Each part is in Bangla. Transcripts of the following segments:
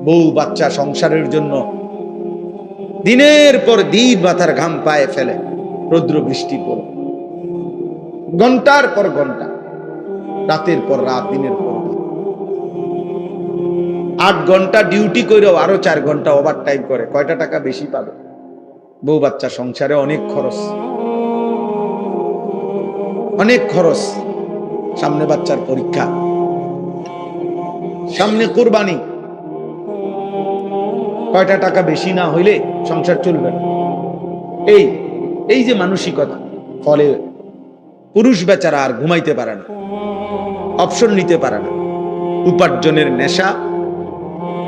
বউ বাচ্চা সংসারের জন্য দিনের পর দিন মাথার ঘাম পায়ে ফেলে, রৌদ্র বৃষ্টি পড়ে, ঘন্টার পর ঘন্টা, রাতের পর রাত, দিনের পর দিন, 8 ঘন্টা ডিউটি করেও আরো 4 ঘন্টা ওভার টাইম করে, কয়টা টাকা বেশি পাবে? বউ বাচ্চা সংসারে অনেক খরচ, অনেক খরচ। সামনে বাচ্চার পরীক্ষা, সামনে কুরবানি, কয়টা টাকা বেশি না হইলে সংসার চলবে না। এই যে মানসিকতা, ফলে পুরুষ বেচারা আর ঘুমাইতে পারে না, অপশন নিতে পারে না। উপার্জনের নেশা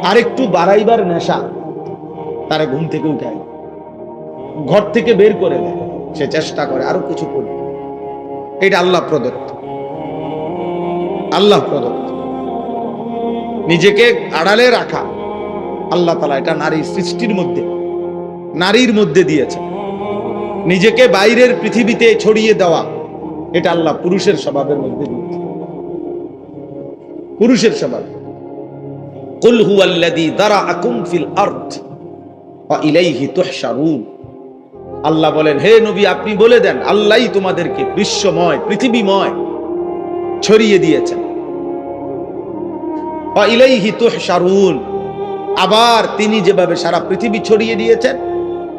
আর একটু বাড়াইবার নেশা তারা ঘুম থেকে উঠায়, ঘর থেকে বের করে দেয়। সে চেষ্টা করে আরো কিছু করবে। এটা আল্লাহ প্রদত্ত, আল্লাহ প্রদত্ত। নিজেকে আড়ালে রাখা আল্লাহ তাআলা এটা নারীর সৃষ্টির মধ্যে, নারীর মধ্যে দিয়েছে। নিজেকে বাইরের পৃথিবীতে ছড়িয়ে দেওয়া এটা আল্লাহ পুরুষের স্বভাবের মধ্যে দিয়েছে, পুরুষের স্বভাব। কুল হুয়াল্লাযী যারাআকুম ফিল আরদ ওয়া ইলাইহি তুহশারুন। আল্লাহ বলেন, হে নবী আপনি বলে দেন, আল্লাহই তোমাদেরকে বিশ্বময়, পৃথিবীময় ছড়িয়ে দিয়েছেন। ওয়া ইলাইহি তুহশারুন, আবার তিনি যেভাবে সারা পৃথিবী ছড়িয়ে দিয়েছেন,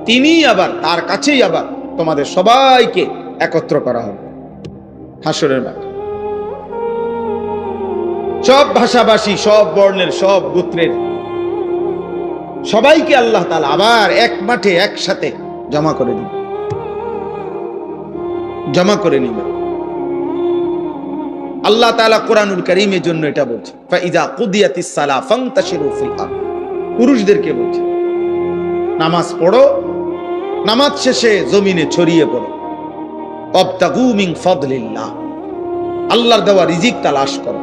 তিনি আবার তার কাছেই আবার তোমাদের সবাইকে একত্র করা হবে হাসরের মাঠে। সব ভাষাভাষী, সব বর্ণের, সব গোত্রের সবাইকে আল্লাহ তাআলা আবার এক মাঠে একসাথে জমা করে দিবেন, জমা করে নেবেন। আল্লাহ তাআলা কোরআনুল কারীমের জন্য এটা বলছে, ফাইযা কুদিয়াতিস সালাহ ফান্তাশিরু ফিল আরদ। পুরুষদেরকে বলছে নামাজ পড়ো, নামাজ শেষে জমিনে ছড়িয়ে পড়ো। ওয়াবতাগু মিন ফাদলিল্লাহ, আল্লাহর দেওয়া রিজিক তালাশ করো,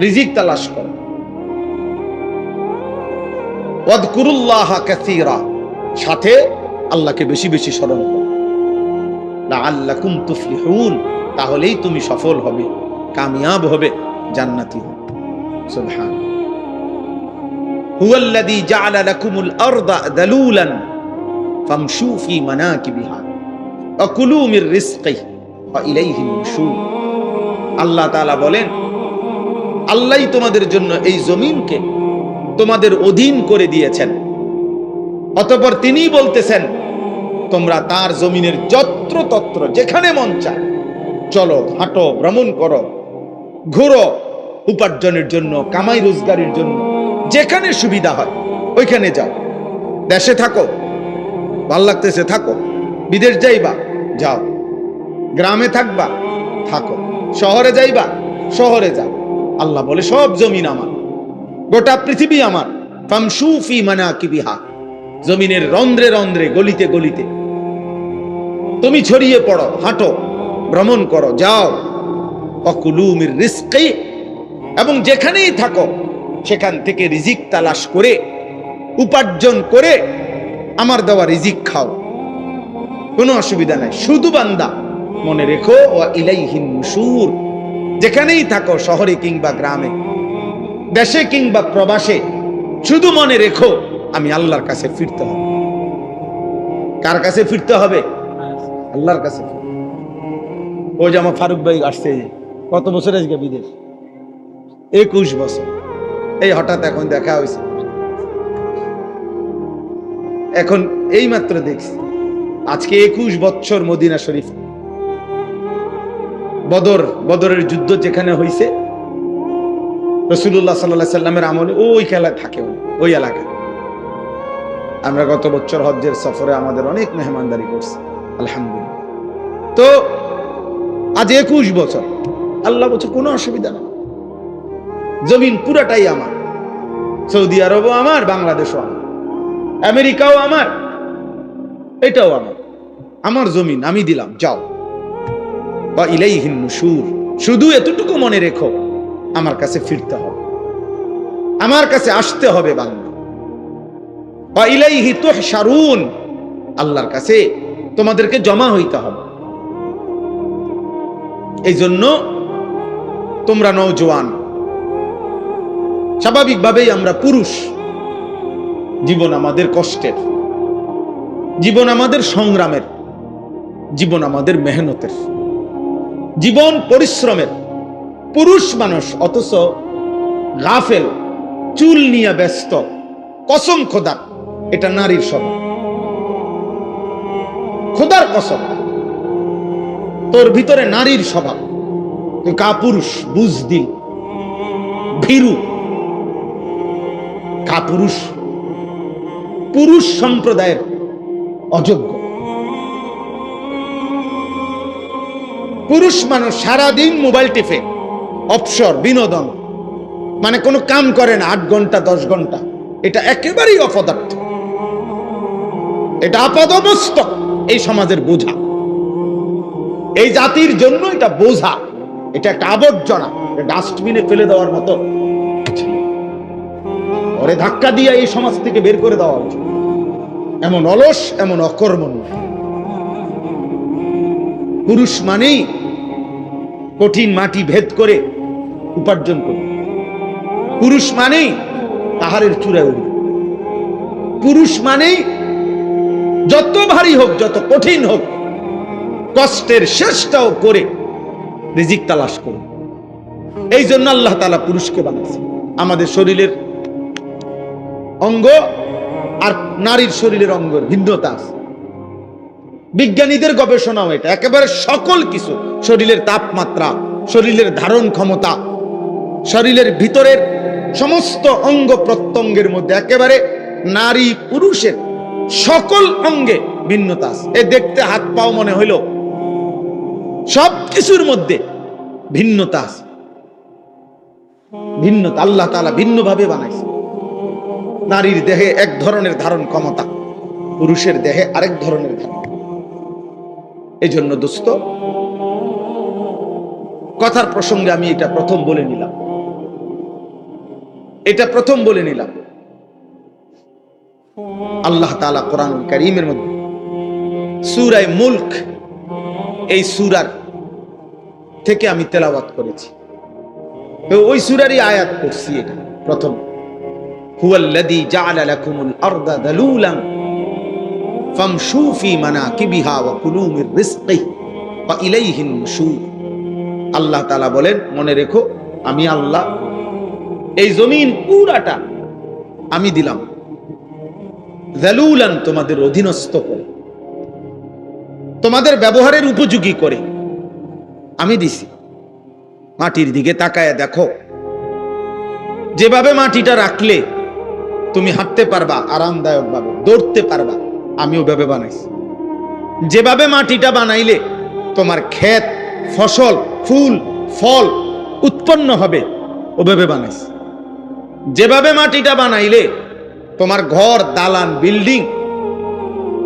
রিজিক তালাশ করো। ওয়াযকুরুল্লাহ কাসীরা, সাথে আল্লাহকে বেশি বেশি স্মরণ করো। লাআল্লাকুম তুফলিহুন, তাহলেই তুমি সফল হবে, কামিয়াব হবে, জান্নাতি হবে। সুবহানাল্লাহ। হুয়াল্লাযী জাআলা লাকুমুল আরদা যালুলান ফামশু ফি মানাকিবিহা ওয়া কুলু মির রিজকিহি ওয়া ইলাইহিন নুশুর। আল্লাহ তাআলা বলেন, আল্লাহই তোমাদের জন্য এই জমিনকে তোমাদের অধীন করে দিয়েছেন। অতঃপর তিনিই বলতেছেন, তোমরা তার জমিনের যত্র তত্র যেখানে মন চায় চলো, হাঁটো, ভ্রমণ করো, ঘুরো, উপার্জনের জন্য, কামাই রোজগারের জন্য যেখানে সুবিধা হয় ওইখানে যাও। দেশে থাকো, ভাল লাগতেছে থাকো, বিদেশ যাইবা যাও, গ্রামে থাকবা থাকো, শহরে যাইবা শহরে যাও। আল্লাহ বলে সব জমিন আমার, গোটা পৃথিবী আমার। ফামশু ফি মানাকিবিহা, জমিনের রন্ধ্রে রন্ধ্রে, গলিতে গলিতে তুমি ছড়িয়ে পড়ো, হাঁটো, ভ্রমণ করো, যাও। ওয়াকুলু মির রিজকি, এবং যেখানেই থাকো সেখান থেকে রিজিক তালাশ করে, উপার্জন করে আমার দেওয়া রিজিক খাও, কোনো অসুবিধা নাই। শুধু বান্দা মনে রেখো, ওয়া ইলাইহিন নুশুর, যেখানেই থাকো, শহরে কিংবা গ্রামে, দেশে কিংবা প্রবাসে, শুধু মনে রেখো আমি আল্লাহর কাছে ফিরতে হবে। কার কাছে ফিরতে হবে? আল্লাহর কাছে। ওই যে আমার ফারুক ভাই আসছে, কত বছর আজকে বিদেশ? 21 বছর। এই হঠাৎ এখন দেখা হয়েছে, এখন এই মাত্র দেখছি, আজকে 21 বছর মদিনা শরীফ। বদরের যুদ্ধ যেখানে হয়েছে, রাসূলুল্লাহ সাল্লাল্লাহু আলাইহি সাল্লামের আমলে ওই খেলা থাকে ওই এলাকায়। আমরা গত বছর হজ্জের সফরে আমাদের অনেক মেহমানদারি করছি, আলহামদুলিল্লাহ। তো আজ 21 বছর, আল্লাহ বলছে কোনো অসুবিধা না, জমিন পুরাটাই আমার। সৌদি আরবও আমার, বাংলাদেশও আমার, আমেরিকাও আমার, এটাও আমার, আমার জমিন আমি দিলাম, যাও। ওয়া ইলাইহিন নুশুর, শুধু এতটুকু মনে রেখো আমার কাছে ফিরতে হবে, আমার কাছে আসতে হবে বান্দা। ওয়া ইলাইহি তুহশারুন, আল্লাহর কাছে তোমাদেরকে জমা হইতে হবে। এই জন্য তোমরা নওজোয়ান, স্বাভাবিকভাবেই আমরা পুরুষ, জীবন আমাদের কষ্টের, জীবন আমাদের সংগ্রামের, জীবন আমাদের মেহনতের, জীবন পরিশ্রমের। পুরুষ মানুষ অথচ গাফেল, চুল নিয়ে ব্যস্ত। কসম খোদার, এটা নারীর স্বভাব। খোদার কসম, তোর ভিতরে নারীর স্বভাব। তুই কাপুরুষ, বুঝদিল, ভীরু, কাপুরুষ, পুরুষ সম্প্রদায়ের অযোগ্য। পুরুষ মানুষ সারাদিন মোবাইল টিপে, অবসর, বিনোদন, মানে কোনো কাম করে না 8 ঘন্টা 10 ঘন্টা। এটা একেবারেই অপদার্থ, এটা আপাদমস্তক এই সমাজের বোঝা, এই জাতির জন্য এটা বোঝা, এটা একটা আবর্জনা, ডাস্টবিনে ফেলে দেওয়ার মতো। ওরে ধাক্কা দিয়ে এই সমাজ থেকে বের করে দেওয়া উচিত। এমন অলস, এমন অকর্মণ্য। পুরুষ মানেই কঠিন মাটি ভেদ করে উপার্জন করবে। পুরুষ মানেই পাহাড়ের চূড়ায় উঠবে। পুরুষ মানেই যত ভারী হোক, যত কঠিন হোক, কষ্টের শেষটাও করে রিজিক তালাশ করবে। এই জন্য আল্লাহ তাআলা পুরুষকে বানাইছে। আমাদের শরীরের অঙ্গ আর নারীর শরীরের অঙ্গের ভিন্নতা আছে। বিজ্ঞানীদের গবেষণাও এটা। একেবারে সকল কিছু, শরীরের তাপমাত্রা, শরীরের ধারণ ক্ষমতা, শরীরের ভিতরের সমস্ত অঙ্গ প্রত্যঙ্গের মধ্যে একেবারে নারী পুরুষের সকল অঙ্গে ভিন্নতা আছে। এ দেখতে হাত পাও মনে হইল, সব কিছুর মধ্যে ভিন্নতা আছে। ভিন্নতা আল্লাহ তাআলা ভিন্নভাবে বানাইছে। নারীর দেহে এক ধরনের ধারণ ক্ষমতা, পুরুষের দেহে আরেক ধরনের ধারণ। এই জন্য দোস্ত, কথার প্রসঙ্গে আমি এটা প্রথম বলে নিলাম, আল্লাহ তাআলা কোরআনুল কারীমের মধ্যে সূরা মুলক, এই সূরার থেকে আমি তেলাওয়াত করেছি। তো ওই সূরারই আয়াত পড়ছি। এটা প্রথম, হুয়াল্লাযী জাআলা লাকুমুল আরদা দালুলান ফামশু ফি মানাকিবিহা ওয়া কুলু মির রিজকিহি ওয়া ইলাইহিন নুশুর। আল্লাহ তাআলা বলেন, মনে রেখো, আমি আল্লাহ এই জমিন পুরাটা আমি দিলাম যালুলান, তোমাদের অধীনস্থ করে, তোমাদের ব্যবহারের উপযোগী করে আমি দিছি। মাটির দিকে তাকায় দেখো, যেভাবে মাটিটা রাখলে তুমি হাঁটতে পারবা আরামদায়ক ভাবে, দৌড়তে পারবা, আমি ওভাবে বানাইছি। যেভাবে মাটিটা বানাইলে তোমার ক্ষেত, ফসল, ফুল, ফল উৎপন্ন হবে, ওভাবে বানাইছি। যেভাবে মাটিটা বানাইলে তোমার ঘর, দালান, বিল্ডিং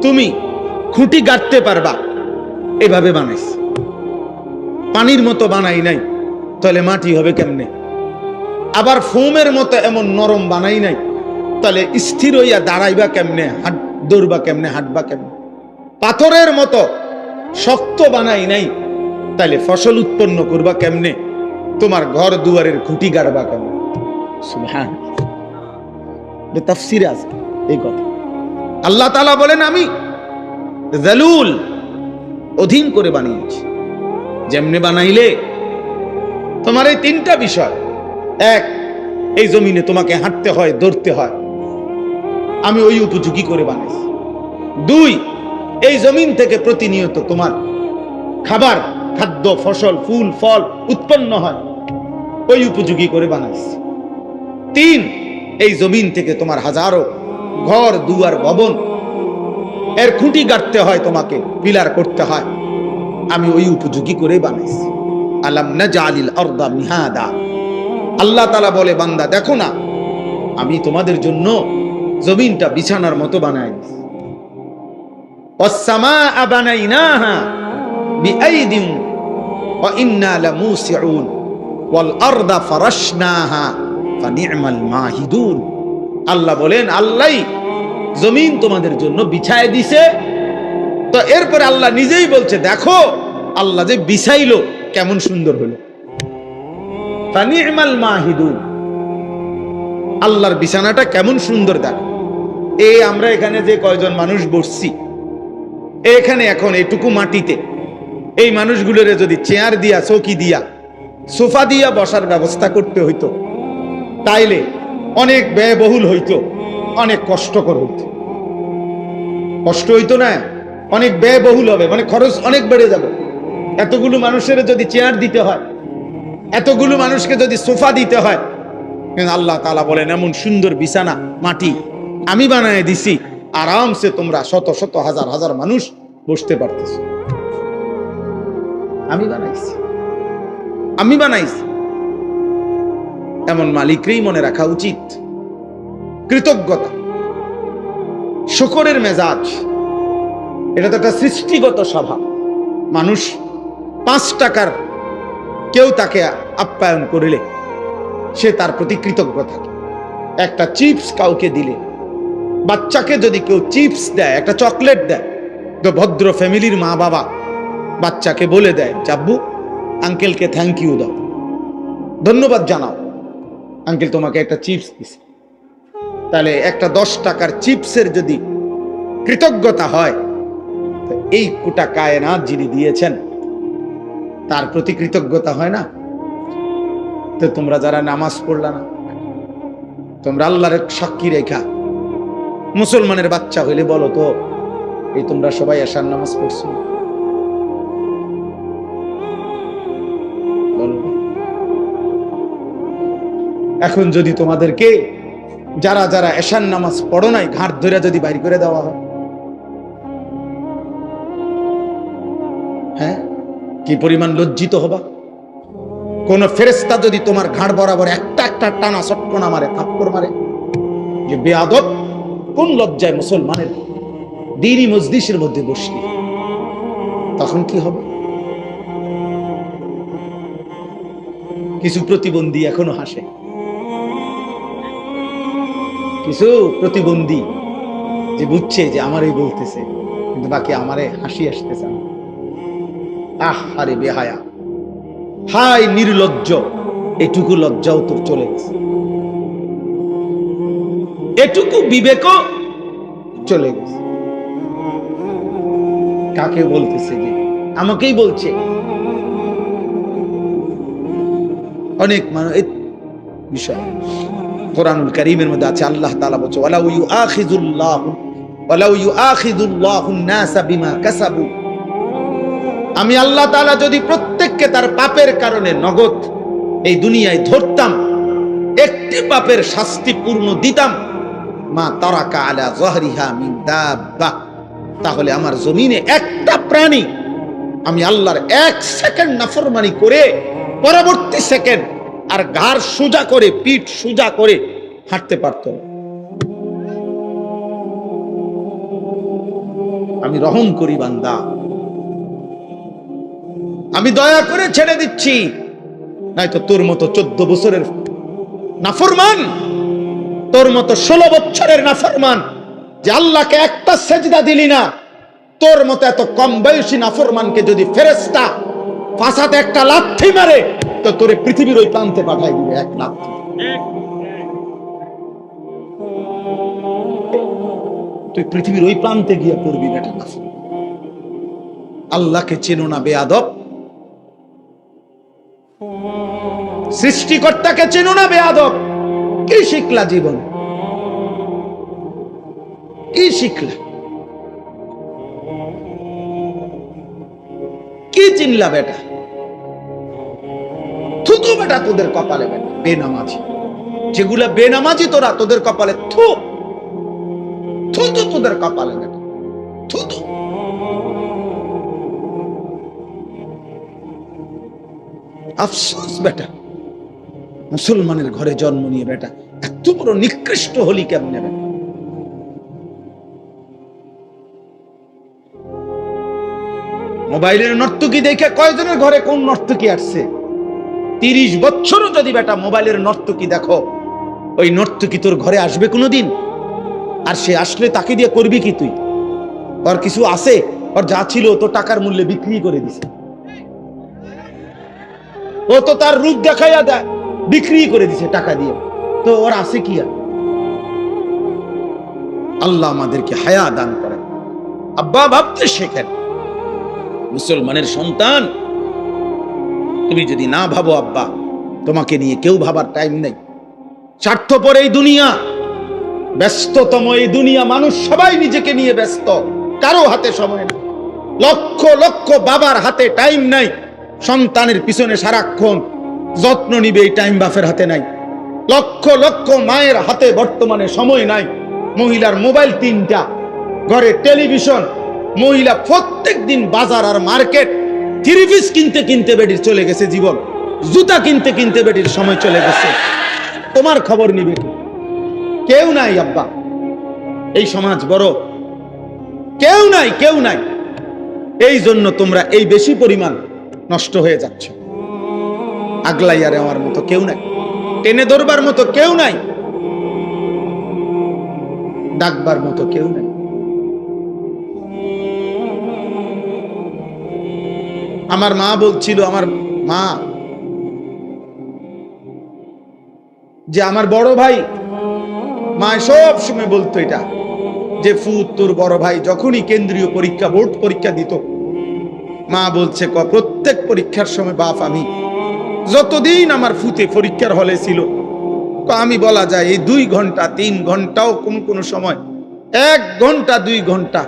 তুমি খুঁটি গাঁথতে পারবা, এভাবে বানাইছি। পানির মতো বানাই নাই, তাহলে মাটি হবে কেমনে? আবার ফোমের মতো এমন নরম বানাই নাই, তাহলে স্থির হইয়া দাঁড়াইবা কেমনে, দৌড়বা কেমনে, হাঁটবা কেমনে? পাথরের মতো শক্ত বানাই নাই, তাহলে ফসল উৎপন্ন করবা কেমনে? তোমার ঘর দুয়ারের খুঁটি গাড়বা কেমনে? সুবহানাল্লাহ, তাফসীরে আছে এই কথা। আল্লাহ তাআলা বলেন, আমি যালুল, অধীন করে বানিয়েছি। যেমনে বানাইলে তোমার এই 3টা বিষয়, এক, এই জমিনে তোমাকে হাঁটতে হয়, দৌড়তে হয়, আমি ওই উপযোগী করে বানাইছি। 2, এই জমিন থেকে প্রতিনিয়ত তোমার খাবার, খাদ্য, ফসল, ফুল, ফল উৎপন্ন হয়, ওই উপযোগী করে বানাইছি। 3, এই জমিন থেকে তোমার হাজারো ঘর, দুয়ার, ভবন, এর খুঁটি গাঁথতে হয়, তোমাকে পিলার করতে হয়, আমি ওই উপযোগী করে বানাইছি। আলাম নাজআলিল আরদা মিহাদা। আল্লাহ তাআলা বলে, বান্দা দেখো না, আমি তোমাদের জন্য জমিনটা বিছানার মতো বানাইছি। ওয়াস সামাআ বানাইনাহা বিআইদিন ওয়া ইন্না লামুসিউন ওয়াল আরদা ফারাশনাহা ফানি'মাল মাহিদুন। আল্লাহ বলেন, আল্লাহই জমিন তোমাদের জন্য বিছায় দিছে। তো এরপরে আল্লাহ নিজেই বলছে, দেখো আল্লাহ যে বিছাইলো কেমন সুন্দর হলো। ফানি'মাল মাহিদুন, আল্লাহর বিছানাটা কেমন সুন্দর দেখ। এই আমরা এখানে যে কয়জন মানুষ বসছি, এখানে এখন এইটুকু মাটিতে এই মানুষগুলোর যদি চেয়ার দিয়া, চৌকি দিয়া, সোফা দিয়া বসার ব্যবস্থা করতে হইতো, তাইলে অনেক ব্যয়বহুল হইতো, অনেক কষ্টকর হইতো। কষ্ট হইতো না, অনেক ব্যয়বহুল হবে, মানে খরচ অনেক বেড়ে যাবে। এতগুলো মানুষের যদি চেয়ার দিতে হয়, এতগুলো মানুষকে যদি সোফা দিতে হয়, আল্লাহ তাআলা বলেন এমন সুন্দর বিছানা মাটি আমি বানায় দিছি, আরামসে তোমরা শত শত হাজার হাজার মানুষ বসতে পারতেছ। আমি বানাইছি, আমি বানাইছি। এমন মালিককেই মনে রাখা উচিত। কৃতজ্ঞতা, শুকরের মেজাজ, এটা তো একটা সৃষ্টিগত স্বভাব। মানুষ 5 টাকার কেউ তাকে আপ্যায়ন করিলে সে তার প্রতি কৃতজ্ঞ থাকে। একটা চিপস কাউকে দিলে, বাচ্চাকে যদি কেউ চিপস দেয়, একটা চকলেট দেয়, তো ভদ্র ফ্যামিলির মা বাবা বাচ্চাকে বলে দেয়, জাব্বু আঙ্কেলকে থ্যাংক ইউ দাও, ধন্যবাদ জানাও, আঙ্কেল তোমাকে একটা চিপস দিছে। তাহলে একটা 10 টাকার চিপসের যদি কৃতজ্ঞতা হয়, তো এই কোটা কায়নাত যিনি দিয়েছেন তার প্রতি কৃতজ্ঞতা হয় না? তো তোমরা যারা নামাজ পড়লা না, তোমরা আল্লাহর সাক্ষী রেখা মুসলমানের বাচ্চা হইলে বলো তো, এই তোমরা সবাই এশার নামাজ পড়ছো? এখন যদি তোমাদেরকে যারা যারা এশার নামাজ পড়ো নাই ঘাট ধরে যদি বাইর করে দেওয়া হয়, হ্যাঁ, কি পরিমাণ লজ্জিত হবা? কোন ফেরেশতা যদি তোমার ঘাড় বরাবর একটা একটা টানা চটকনা মারে, থাপ্পড় মারে, যে বেয়াদব, কোন লজ্জায় মুসলমানের দ্বীনি মজলিসের মধ্যে বসলি, তখন কি হবে? কিছু প্রতিবন্ধী এখনো হাসে, কিছু প্রতিবন্ধী যে বুঝছে যে আমারই বলতেছে, কিন্তু বাকি আমারে হাসি আসতেছে। আরে বেহায়া, হাই নির্লজ্জ, এটুকু লজ্জাও তো চলে গেছে, এটুকু বিবেকও চলে গেছে। কাকে বলতেছে? যে আমাকেই বলছে। অনেক মানুষ এই বিষয় কোরআনুল কারীমের মধ্যে আছে, আল্লাহ তাআলা বলছে ওয়ালাউ ইউআখিযুল্লাহুন নাসা বিমা কাসাবু, আমি আল্লাহ তাআলা যদি প্রত্যেককে তার পাপের কারণে নগদ এই দুনিয়ায় ধরতাম, একটি পাপের শাস্তি পূর্ণ দিতাম, মা তারাকা আলা যাহরিহা মিন দাব্বা, তাহলে আমার জমিনে একটা প্রাণী আমি আল্লাহর 1 সেকেন্ড নাফরমানি করে পরবর্তী সেকেন্ড আর ঘাড় সোজা করে, পিঠ সোজা করে হাঁটতে পারত। আমি রহম করি বান্দা, আমি দয়া করে ছেড়ে দিচ্ছি, নয়তো তোর মতো 14 বছরের নাফরমান, তোর মতো 16 বছরের নাফরমান যে আল্লাহকে একটা সেজদা দিলি না, তোর মতো এত কম বয়সী নাফরমানকে যদি ফেরেশতা ফাঁসাতে একটা লাথি মারে, তো তোরে পৃথিবীর ওই প্রান্তে পাঠাই দিবে এক লাথি। তুই পৃথিবীর ওই প্রান্তে গিয়ে পড়বি বেটা। আল্লাহকে চেনো না বেয়াদব, সৃষ্টিকর্তাকে চেনো না বেয়াদব। কি শিখলা জীবন? কি শিখলা? কি চিনলা বেটা? থুতু বেটা তোদের কপালে বেটা, বেনামাজি যেগুলা বেনামাজি, তোরা তোদের কপালে থু, থুতু তোদের কপালে বেটা, থুতু। আফসোস বেটা, মুসলমানের ঘরে জন্ম নিয়ে বেটা এত বড় নিকৃষ্ট হলি কেমনে বেটা? মোবাইলের নর্তকী দেখে কয়জনের ঘরে কোন নর্তকী আসছে? 30 বছরও যদি বেটা মোবাইলের নর্তকী দেখো, ওই নর্তকী তোর ঘরে আসবে কোনোদিন? আর সে আসলে তাকে দিয়ে করবি কি তুই? ওর কিছু আছে? ওর যা ছিল তো টাকার মূল্যে বিক্রি করে দিছে, ও তো তার রূপ দেখাইয়া দেয় বিক্রি করে দিছে টাকা দিয়ে। তো ওর আছে কি আর? আল্লাহ আমাদেরকে হায়া দান করেন। আব্বা ভাবতে শেখেন। মুসলমানের সন্তান, তুমি যদি না ভাবো আব্বা, তোমাকে নিয়ে কেউ ভাবার টাইম নেই। স্বার্থপর এই দুনিয়া, ব্যস্ততম এই দুনিয়া, মানুষ সবাই নিজেকে নিয়ে ব্যস্ত, কারো হাতে সময় নেই। লক্ষ লক্ষ বাবার হাতে টাইম নাই, সন্তানের পিছনে সারাক্ষণ যত্ন নিবে এই টাইম বাপের হাতে নাই। লক্ষ লক্ষ মায়ের হাতে বর্তমানে সময় নাই। মহিলার মোবাইল 3টা, ঘরে টেলিভিশন, মহিলা প্রত্যেক দিন বাজার আর মার্কেট, 3 পিস কিনতে কিনতে বেটির চলে গেছে জীবন, জুতা কিনতে কিনতে বেটির সময় চলে গেছে। তোমার খবর নিবে কেউ নাই আব্বা। এই সমাজ বড়, কেউ নাই, কেউ নাই। এই জন্য তোমরা এই বেশি পরিমাণ নষ্ট হয়ে যাচ্ছ। আগলাইয়ারে আমার মতো কেউ নাই, টেনে ধরবার মতো কেউ নাই, ডাকবার মতো কেউ নাই। আমার মা বলছিল, আমার মা, যে আমার বড় ভাই, মা সব সময় বলতো এটা, যে ফুত তোর বড় ভাই যখনই কেন্দ্রীয় পরীক্ষা, বোর্ড পরীক্ষা দিত, মা বলছে প্রত্যেক পরীক্ষার সময় বাপ আমি, যতদিন আমার ফুতে পরীক্ষার হলে ছিল, আমি বলা যায় এই 2 ঘন্টা 3 ঘন্টাও কোন সময় 1 ঘন্টা 2 ঘন্টা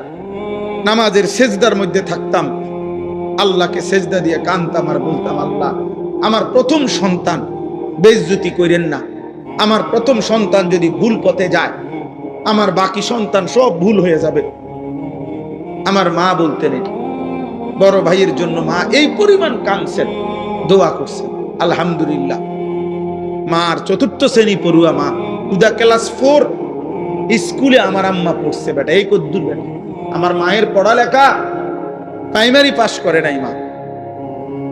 নামাজের সেজদার মধ্যে থাকতাম, আল্লাহকে সেজদা দিয়ে কাঁদতাম আর বলতাম, আল্লাহ আমার প্রথম সন্তান বেইজ্জতি করেন না, আমার প্রথম সন্তান যদি ভুল পথে যায়, আমার বাকি সন্তান সব ভুল হয়ে যাবে। আমার মা বলতেন এটা। বড় ভাইয়ের জন্য মা এই পরিমাণ কাঁদছেন, দোয়া করছেন। আলহামদুলিল্লাহ, মার 4র্থ শ্রেণী পড়ুয়া মা, উদা ক্লাস 4 স্কুলে আমার আম্মা পড়ছে বেটা, এই কদ্দুর বেটা। আমার মায়ের পড়ালেখা প্রাইমারি পাস করে নাই মা,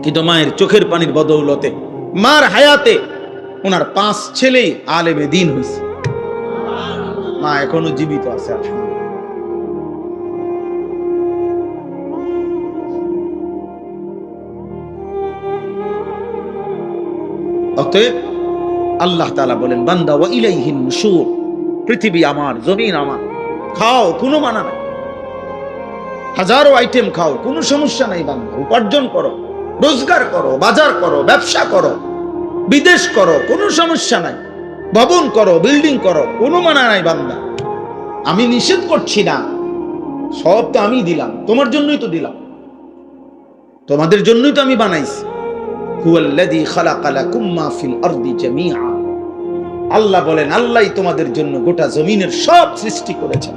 কিন্তু মায়ের চোখের পানির বদৌলতে, মার হায়াতে ওনার 5 ছেলেই আলেমে দ্বীন হয়েছে। মা এখনো জীবিত আছে। অতএব আল্লাহ তাআলা বলেন, বান্দা ওয়া ইলাইহিন নুশুর, পৃথিবী আমার, জমিন আমার, খাও কোনো মানা নাই, হাজারো আইটেম খাও কোনো সমস্যা নাই বান্দা, উপার্জন করো, রোজগার করো, বাজার করো, ব্যবসা করো, বিদেশ করো, কোনো সমস্যা নাই, ভবন করো, বিল্ডিং করো, কোনো মানা নাই বান্দা। আমি নিষেধ করছি না, সব তো আমি দিলাম, তোমার জন্যই তো দিলাম, তোমাদের জন্যই তো আমি বানাইছি। হুয়াল্লাযী খালাকা লাকুম মা ফিল আরদি জামিআ, আল্লাহ বলেন আল্লাহই তোমাদের জন্য গোটা জমিনের সব সৃষ্টি করেছেন।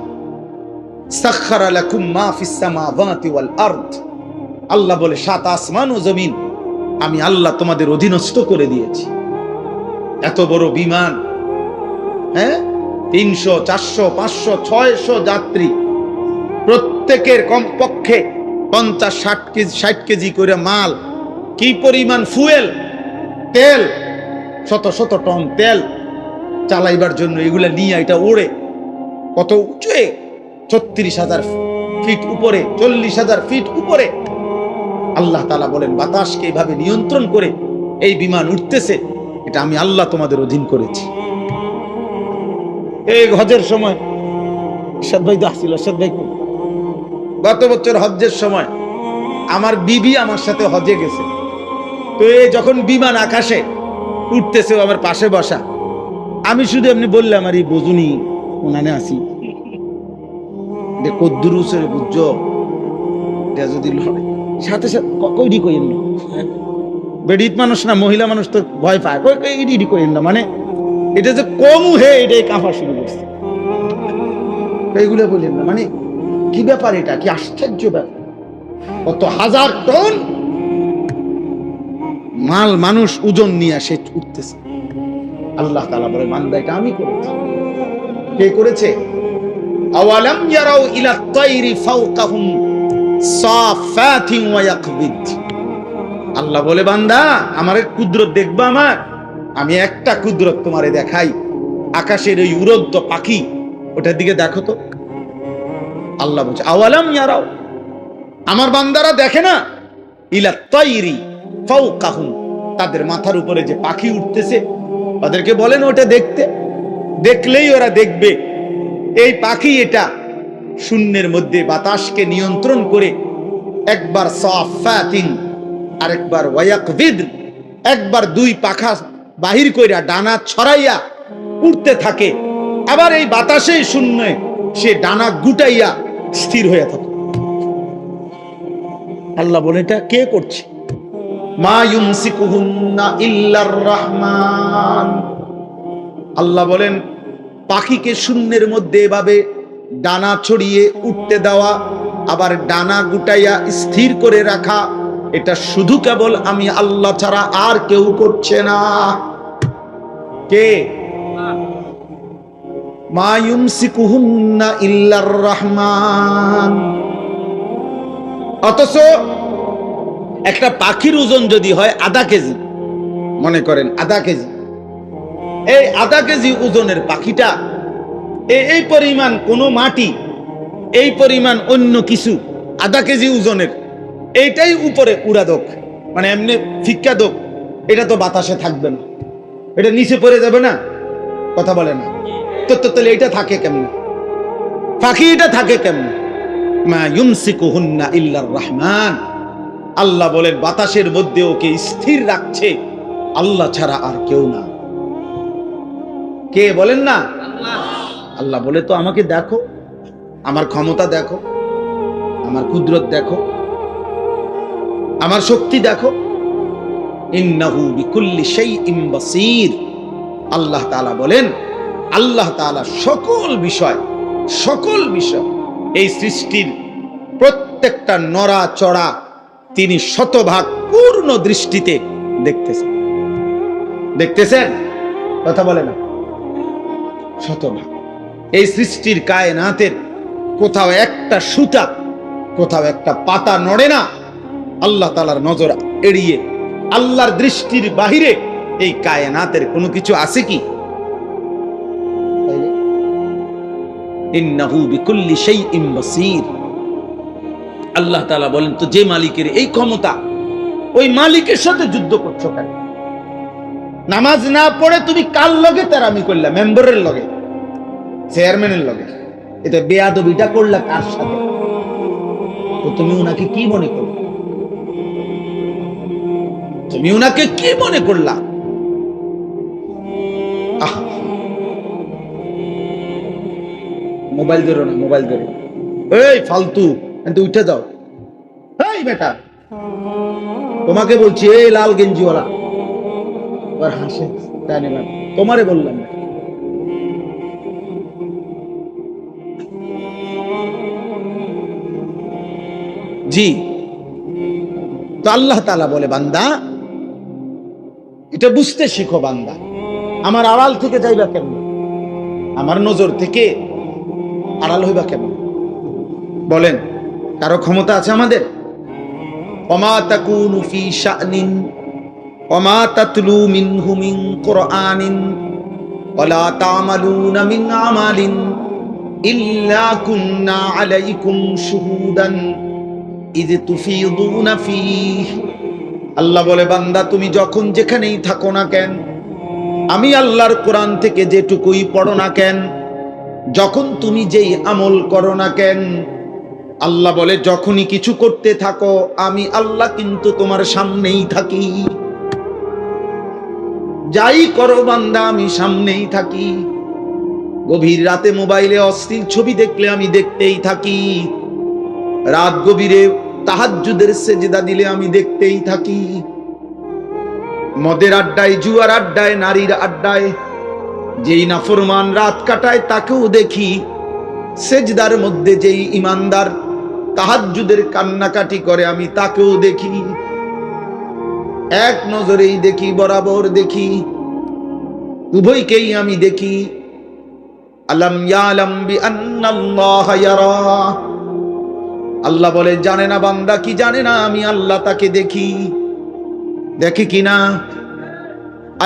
সাখখারা লাকুম মা ফিস সামাওয়াতি ওয়াল আরদ, আল্লাহ বলে 7 আসমান ও জমিন আমি আল্লাহ তোমাদের অধীনস্থ করে দিয়েছি। এত বড় বিমান, হ্যাঁ, 300 400 500 600 যাত্রী, প্রত্যেকের কমপক্ষে 50-60 কেজি করে মাল, কি পরিমাণ ফুয়েল, তেল, শত শত টন তেল চালাইবার জন্য এগুলা নিয়ে এটা ওড়ে কত উঁচুয়ে, 36,000 ফিট উপরে, 40,000 ফিট উপরে। আল্লাহ তাআলা বলেন বাতাসকে এইভাবে নিয়ন্ত্রণ করে এই বিমান উঠতেছে, এটা আমি আল্লাহ তোমাদের অধীন করেছি। এই হজের সময় সাদ ভাই আসছিল, সাদ ভাই গত বছর হজ্জের সময় আমার বিবি আমার সাথে হজে গেছে, তো এই যখন বিমান আকাশে উঠতেছে আমার পাশে বসা, আমি শুধু এমনি বললাম আর এই বোঝুনি ওনানে আসি কদ্দুর উচরে বুঝছো, যদি সাথে সাথে কইডি কইেন না, বেডিত মানুষ না, মহিলা মানুষ তো ভয় পায়, ইডি কইেন না, মানে এটা যে কমু হে এটাই কাঁপা শুরু করছে, এইগুলো বললেন না, মানে কি ব্যাপার, এটা কি আশ্চর্য ব্যাপার, কত হাজার টন মাল মানুষ ওজন নিয়ে সে উঠতেছে। আল্লাহ তাআলা বলে বান্দা এটা আমি করেছি। কে করেছে? আওয়ালাম ইয়ারাউ ইলা তাইরি ফাওকাহুম সাফাতিন ওয়া ইয়াকবিদ, আল্লাহ বলে বান্দা আমার কুদরত দেখবা, আমি একটা কুদরত তোমারে দেখাই, আকাশের ওই উড়ন্ত পাখি, ওটার দিকে দেখো তো। আল্লাহ বলছে আওয়ালাম ইয়ারাউ, আমার বান্দারা দেখে না, ইলা তাইরি ফাওকাহুম, তাদের মাথার উপরে যে পাখি উঠতেছে, তাদেরকে বলেন ওটা দেখতে। দেখলেই ওরা দেখবে এই পাখি এটা শূন্যের মধ্যে বাতাসকে নিয়ন্ত্রণ করে একবার সাফাতিন আরেকবার ওয়ায়াকবিদ, একবার দুই পাখা বাহির কইরা ডানা ছড়াইয়া উড়তে থাকে, আবার এই বাতাসেই শূন্যে সে ডানা গুটাইয়া স্থির হয়ে থাকে। আল্লাহ বলে এটা কে করছে? মা ইউমসিকুহুন্না ইল্লার রহমান। আল্লাহ বলেন পাখিকে শূন্যের মধ্যে এভাবে ডানা ছড়িয়ে উঠতে দেওয়া, আবার ডানা গুটাইয়া স্থির করে রাখা, এটা শুধু কেবল আমি আল্লাহ ছাড়া আর কেউ করছে না। কে? মা ইউমসিকুহুন্না ইল্লার রহমান। অথচ একটা পাখির ওজন যদি হয় আধা কেজি, মনে করেন আধা কেজি, এই আধা কেজি ওজনের পাখিটা এই পরিমাণ কোন মাটি, এই পরিমাণ অন্য কিছু আধা কেজি ওজনের এইটাই উপরে উড়া দোক, মানে এমনি ফিক্কা দোক, এটা তো বাতাসে থাকবে না, এটা নিচে পড়ে যাবে না, কথা বলে না তো। তাহলে এটা থাকে কেমনে? পাখি এটা থাকে কেমনে? মা ইউমসিকুহুন্না ইল্লার রহমান। আল্লাহ বলেন বাতাসের মধ্যে ওকে স্থির রাখছে আল্লাহ ছাড়া আর কেউ না। কে বলেন না? আল্লাহ বলে তো আমাকে দেখো, আমার ক্ষমতা দেখো, আমার কুদরত দেখো, আমার শক্তি দেখো। ইন্নাহু বিকুল্লি শাইইন বাসীর। আল্লাহ তাআলা বলেন আল্লাহ তাআলা সকল বিষয় এই সৃষ্টির প্রত্যেকটা নড়াচড়া তিনি শতভাগ পূর্ণ দৃষ্টিতে দেখতেছেন, কথা বলে না, শতভাগ। এই সৃষ্টির কায়নাতের কোথাও একটা সুতা, কোথাও একটা পাতা নড়ে না আল্লাহ তাআলার নজর এড়িয়ে। আল্লাহর দৃষ্টির বাহিরে এই কায়নাতের কোনো কিছু আছে কি? ইন্নাহু বিকুল্লি শাইইন বাসীর। আল্লাহ তাআলা বলেন তো যে মালিকের এই ক্ষমতা, ওই মালিকের সাথে যুদ্ধ করছো কেন? নামাজ না পড়ে তুমি কার লগে তেরামি করলা? মেম্বারের লগে, চেয়ারম্যানের লগে। এটা বেয়াদবিটা করলা কার সাথে? তো তুমি উনাকে কি মনে করো? তুমি উনাকে কি মনে করলা? মোবাইল ধরো না, মোবাইল ধরো। এই ফালতু, উঠে যাও। এই বেটা, তোমাকে বলছি, এই লাল গেঞ্জিওয়ালা হাসে, তোমারে বললাম। জি, তো আল্লাহ তাআলা বলে বান্দা এটা বুঝতে শিখো। বান্দা আমার আড়াল থেকে যাইবা কেমন? আমার নজর থেকে আড়াল হইবা কেমন? বলেন, কারো ক্ষমতা আছে আমাদের? ওমা তাকুনু ফি শানিন ওমা তাতলু মিনহু মিন কুরআনিন ওয়ালা তা'মালুনা মিন আমালিন ইল্লা কুননা আলাইকুম শুহুদান ইয তুফিদুনা ফীহি। আল্লাহ বলে বান্দা তুমি যখন যেখানেই থাকো না কেন, আমি আল্লাহর কোরআন থেকে যেটুকুই পড়ো না কেন, যখন তুমি যেই আমল করো না কেন, আল্লাহ বলে যখনই কিছু করতে থাকো আমি আল্লাহ কিন্তু তোমার সামনেই থাকি। যাই করো বান্দা আমি সামনেই থাকি। গভীর রাতে মোবাইলে অশ্লীল ছবি দেখলে আমি দেখতেই থাকি। রাত গভীরে তাহাজ্জুদের সেজদা দিলে আমি দেখতেই থাকি। মদের আড্ডায়, জুয়ার আড্ডায়, নারীর আড্ডায় যেই নাফরমান রাত কাটায় তাকেও দেখি। সেজদার মধ্যে যেই ইমানদার তাহাজ্জুদের কান্নাকাটি করে আমি তাকেও দেখি। এক নজরেই দেখি, বরাবর দেখি, উভয়কেই আমি দেখি। আলাম ইয়ালাম বিআন্নাল্লাহা ইয়ারা। আল্লাহ বলে জানে না বান্দা কি জানে না আমি আল্লাহ তাকে দেখি। দেখি কিনা?